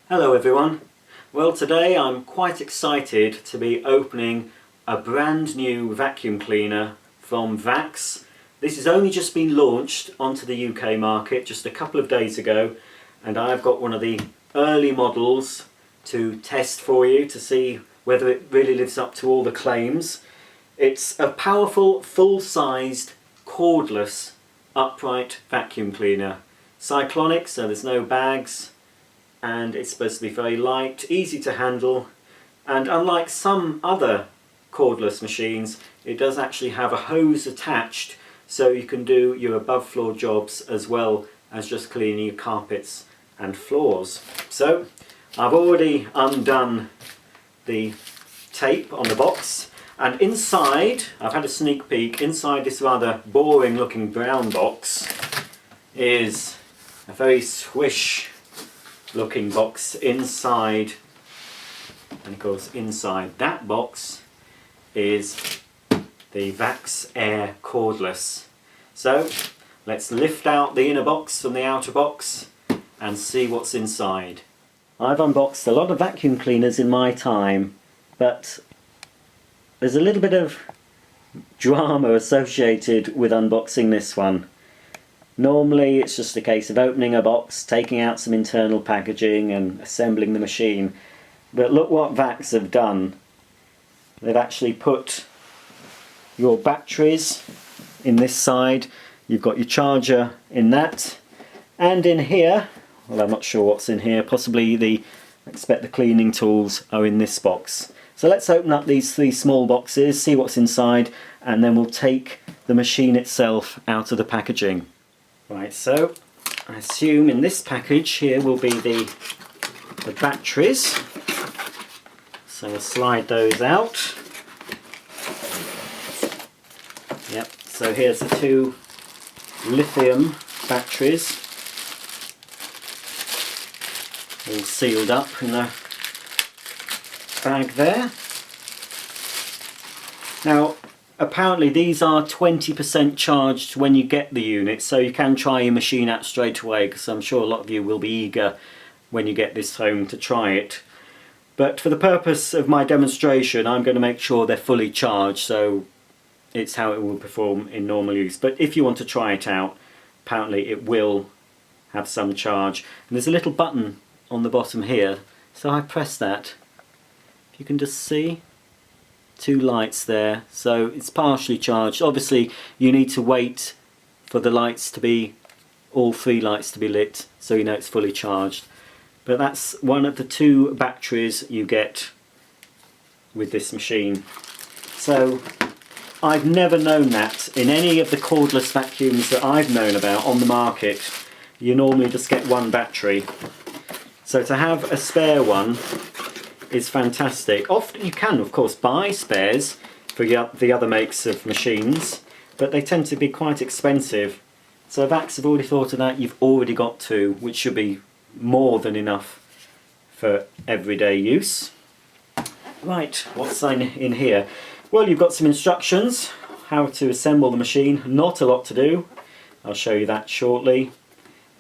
Hello everyone. Well, today I'm quite excited to be opening a brand new vacuum cleaner from Vax. This has only just been launched onto the UK market just a couple of days ago, and I've got one of the early models to test for you to see whether it really lives up to all the claims. It's a powerful, full-sized, cordless, upright vacuum cleaner. Cyclonic, so there's no bags, and it's supposed to be very light, easy to handle, and unlike some other cordless machines, it does actually have a hose attached, so you can do your above floor jobs as well as just cleaning your carpets and floors. So I've already undone the tape on the box, and inside, I've had a sneak peek, inside this rather boring looking brown box is a very swish looking box inside, and of course inside that box is the Vax Air Cordless. So let's lift out the inner box from the outer box and see what's inside. I've unboxed a lot of vacuum cleaners in my time, but there's a little bit of drama associated with unboxing this one. Normally it's just a case of opening a box, taking out some internal packaging and assembling the machine. But look what Vax have done. They've actually put your batteries in this side, you've got your charger in that, and in here, well, I'm not sure what's in here, possibly I expect the cleaning tools are in this box. So let's open up these three small boxes, see what's inside, and then we'll take the machine itself out of the packaging. Right, so I assume in this package here will be the batteries. So we'll slide those out. Yep, so here's the two lithium batteries, all sealed up in the bag there. Now, apparently these are 20% charged when you get the unit, so you can try your machine out straight away, because I'm sure a lot of you will be eager when you get this home to try it. But for the purpose of my demonstration, I'm going to make sure they're fully charged, so it's how it will perform in normal use. But if you want to try it out, apparently it will have some charge. And there's a little button on the bottom here, so I press that. If you can just see, two lights there, so it's partially charged. Obviously you need to wait for the lights to be, all three lights to be lit, so you know it's fully charged. But that's one of the two batteries you get with this machine. So I've never known that in any of the cordless vacuums that I've known about on the market. You normally just get one battery. So to have a spare one is fantastic. Often you can of course buy spares for the other makes of machines, but they tend to be quite expensive. So Vax have already thought of that. You've already got two, which should be more than enough for everyday use. Right, what's in here? Well, you've got some instructions how to assemble the machine. Not a lot to do. I'll show you that shortly.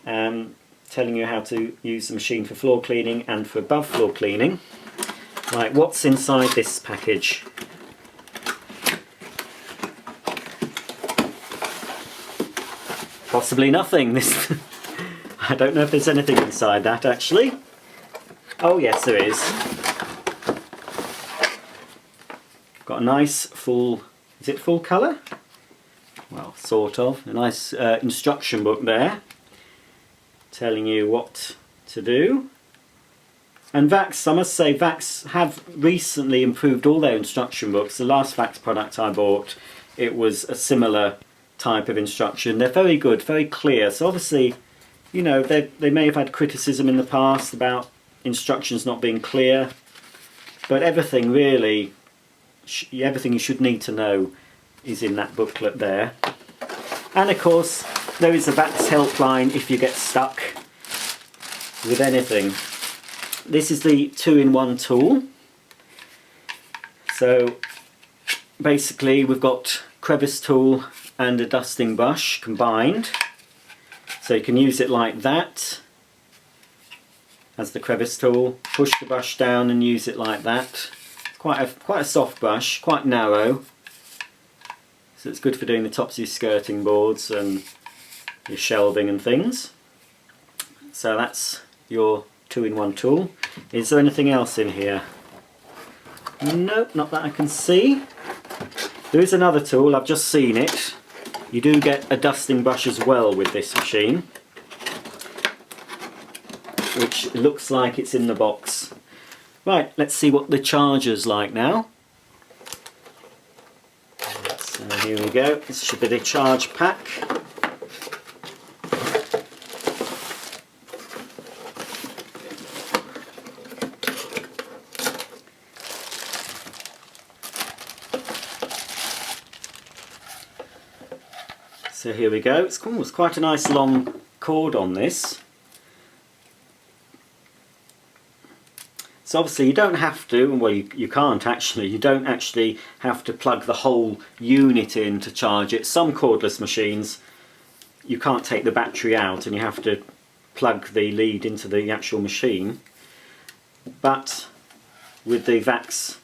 Telling you how to use the machine for floor cleaning and for above floor cleaning. Right, what's inside this package? Possibly nothing. I don't know if there's anything inside that actually. Oh yes, there is. Got a nice full, is it full colour? Well, sort of. A nice instruction book there, telling you what to do. And Vax, I must say, Vax have recently improved all their instruction books. The last Vax product I bought, it was a similar type of instruction. They're very good, very clear. So obviously, you know, they may have had criticism in the past about instructions not being clear, but everything really, everything you should need to know is in that booklet there. And of course, there is a Vax helpline if you get stuck with anything. This is the 2-in-1 tool. So basically we've got crevice tool and a dusting brush combined. So you can use it like that. has the crevice tool. Push the brush down and use it like that. Quite a soft brush, quite narrow. So it's good for doing the tops of your skirting boards and your shelving and things. So that's your 2-in-1 tool. Is there anything else in here? Nope, not that I can see. There is another tool, I've just seen it. You do get a dusting brush as well with this machine, which looks like it's in the box. Right, let's see what the charger's like now. So here we go, this should be the charge pack. So here we go, it's quite a nice long cord on this. So obviously you don't have to, well you can't actually, you don't actually have to plug the whole unit in to charge it. Some cordless machines you can't take the battery out and you have to plug the lead into the actual machine. But with the Vax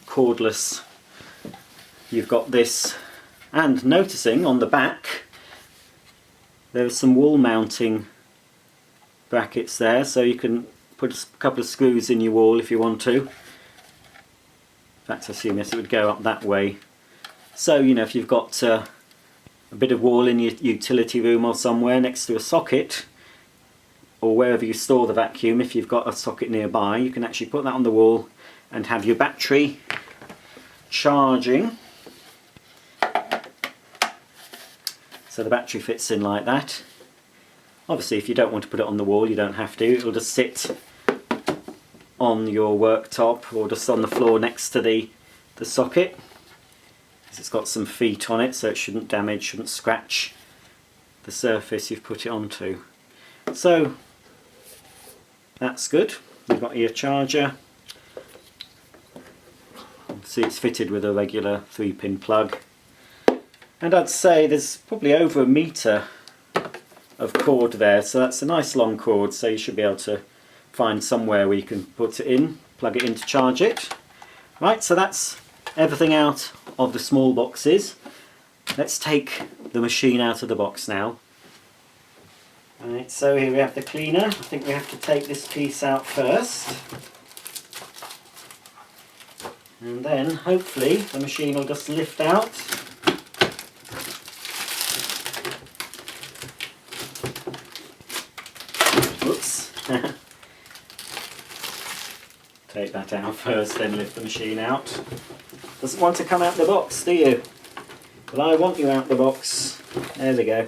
cordless you've got this, and noticing on the back there are some wall mounting brackets there, so you can put a couple of screws in your wall if you want to. In fact, I assume yes, it would go up that way. So you know, if you've got a bit of wall in your utility room or somewhere next to a socket, or wherever you store the vacuum, if you've got a socket nearby, you can actually put that on the wall and have your battery charging. So the battery fits in like that. Obviously if you don't want to put it on the wall you don't have to, it'll just sit on your worktop or just on the floor next to the socket. It's got some feet on it so it shouldn't damage, shouldn't scratch the surface you've put it onto. So that's good. You've got your charger. See, it's fitted with a regular 3-pin plug. And I'd say there's probably over 1 metre of cord there, so that's a nice long cord, so you should be able to find somewhere where you can put it in, plug it in to charge it. Right, so that's everything out of the small boxes. Let's take the machine out of the box now. Right, so here we have the cleaner. I think we have to take this piece out first. And then hopefully the machine will just lift out. Take that out first, then lift the machine out. Doesn't want to come out the box, do you? But I want you out the box. There we go.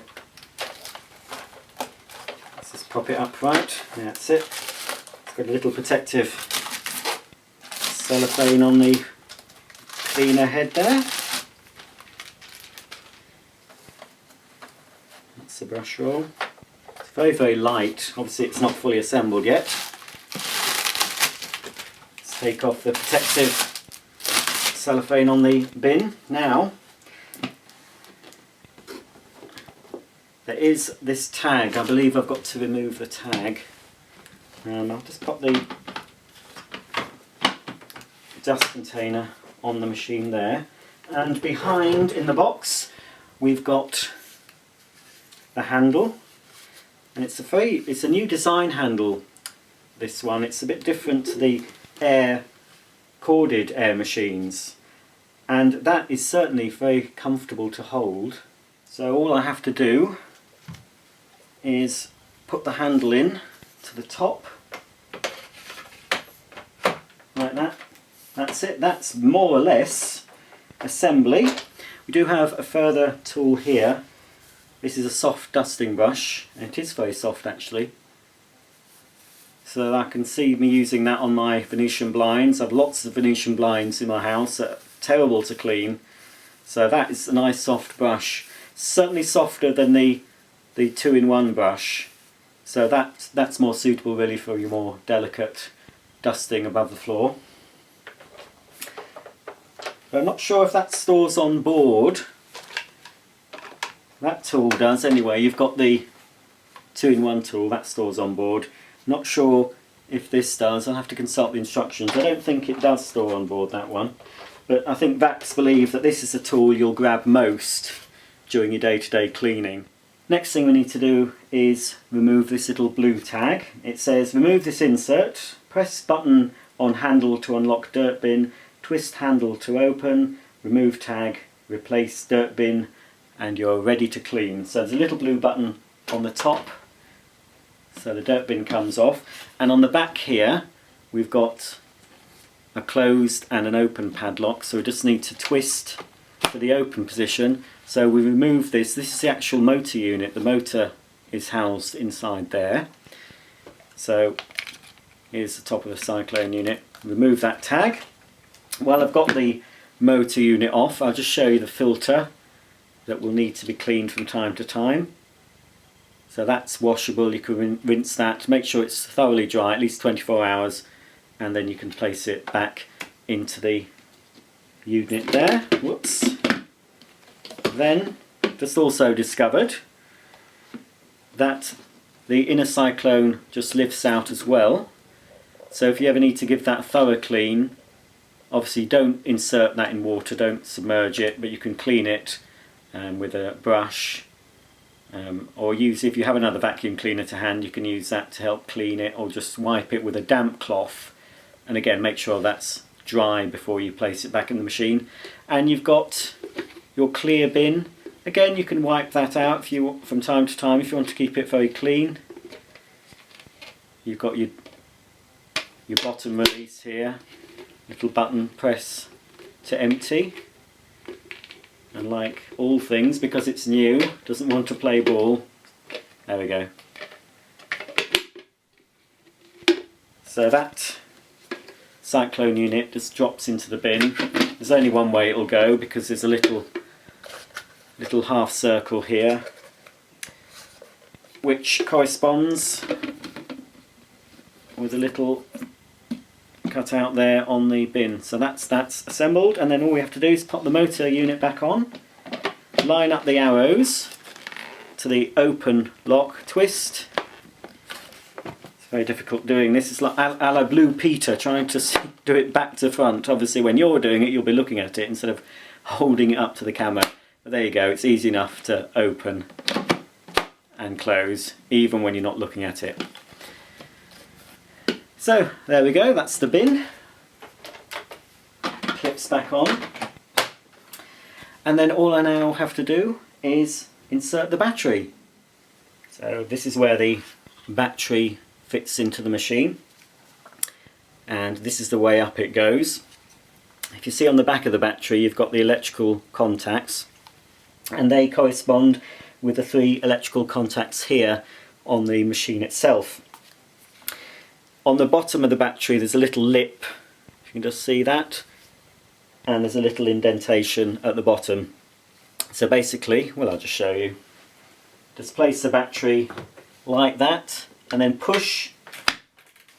Let's just pop it upright. That's it. It's got a little protective cellophane on the cleaner head there. That's the brush roll. It's very, very light. Obviously it's not fully assembled yet. Take off the protective cellophane on the bin. Now, there is this tag. I believe I've got to remove the tag. I'll just pop the dust container on the machine there. And behind in the box we've got the handle. And it's a new design handle, this one. It's a bit different to the corded air machines, and that is certainly very comfortable to hold. So all I have to do is put the handle in to the top like that. That's it. That's more or less assembly. We do have a further tool here. This is a soft dusting brush, and it is very soft actually. So I can see me using that on my Venetian blinds. I have lots of Venetian blinds in my house that are terrible to clean. So that is a nice soft brush. Certainly softer than the 2-in-1 brush. So that's more suitable really for your more delicate dusting above the floor. But I'm not sure if that stores on board. That tool does anyway. You've got the 2-in-1 tool, that stores on board. Not sure if this does. I'll have to consult the instructions. I don't think it does store on board, that one. But I think Vax believe that this is the tool you'll grab most during your day-to-day cleaning. Next thing we need to do is remove this little blue tag. It says remove this insert, press button on handle to unlock dirt bin, twist handle to open, remove tag, replace dirt bin, and you're ready to clean. So there's a little blue button on the top, so the dirt bin comes off, and on the back here we've got a closed and an open padlock, so we just need to twist for the open position. So we remove this. This is the actual motor unit. The motor is housed inside there. So here's the top of the cyclone unit. Remove that tag. While I've got the motor unit off, I'll just show you the filter that will need to be cleaned from time to time. So that's washable. You can rinse that, make sure it's thoroughly dry, at least 24 hours, and then you can place it back into the unit there. Whoops. Then, just also discovered that the inner cyclone just lifts out as well. So if you ever need to give that a thorough clean, obviously don't insert that in water, don't submerge it, but you can clean it with a brush, or use, if you have another vacuum cleaner to hand, you can use that to help clean it, or just wipe it with a damp cloth. And again, make sure that's dry before you place it back in the machine. And you've got your clear bin. Again, you can wipe that out if you from time to time if you want to keep it very clean. You've got your bottom release here, little button, press to empty. And like all things, because it's new, doesn't want to play ball, there we go. So that cyclone unit just drops into the bin. There's only one way it'll go, because there's a little half circle here which corresponds with a little cut out there on the bin. So that's assembled, and then all we have to do is pop the motor unit back on, line up the arrows to the open lock, twist. It's very difficult doing this. It's like a la Blue Peter trying to do it back to front. Obviously when you're doing it you'll be looking at it instead of holding it up to the camera. But there you go, it's easy enough to open and close even when you're not looking at it. So there we go, that's the bin. Clips back on. And then all I now have to do is insert the battery. So this is where the battery fits into the machine. And this is the way up it goes. If you see on the back of the battery you've got the electrical contacts, and they correspond with the 3 electrical contacts here on the machine itself. On the bottom of the battery there's a little lip, you can just see that, and there's a little indentation at the bottom. So basically, well, I'll just show you. Just place the battery like that and then push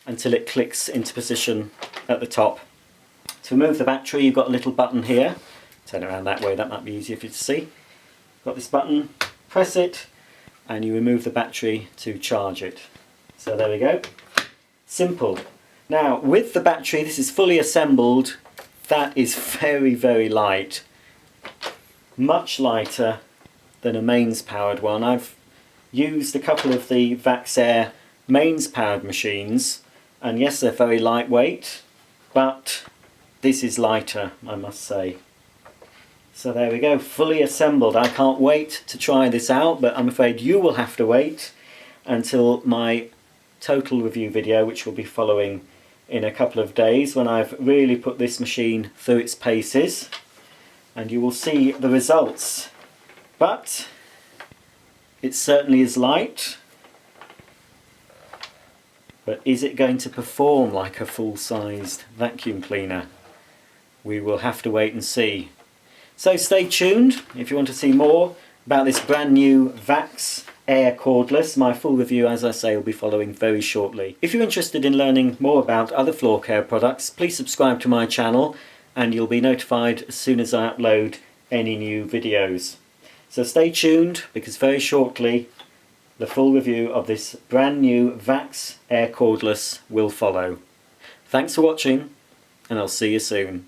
until it clicks into position at the top. To remove the battery you've got a little button here. Turn it around that way, that might be easier for you to see. Got this button, press it and you remove the battery to charge it. So there we go. Simple. Now with the battery, this is fully assembled, that is very, very light. Much lighter than a mains powered one. I've used a couple of the Vax mains powered machines, and yes, they're very lightweight, but this is lighter, I must say. So there we go, fully assembled. I can't wait to try this out, but I'm afraid you will have to wait until my total review video, which will be following in a couple of days, when I've really put this machine through its paces, and you will see the results. But it certainly is light, but is it going to perform like a full-sized vacuum cleaner? We will have to wait and see. So stay tuned if you want to see more about this brand new Vax Air Cordless. My full review, as I say, will be following very shortly. If you're interested in learning more about other floor care products, please subscribe to my channel and you'll be notified as soon as I upload any new videos. So stay tuned, because very shortly the full review of this brand new Vax Air Cordless will follow. Thanks for watching, and I'll see you soon.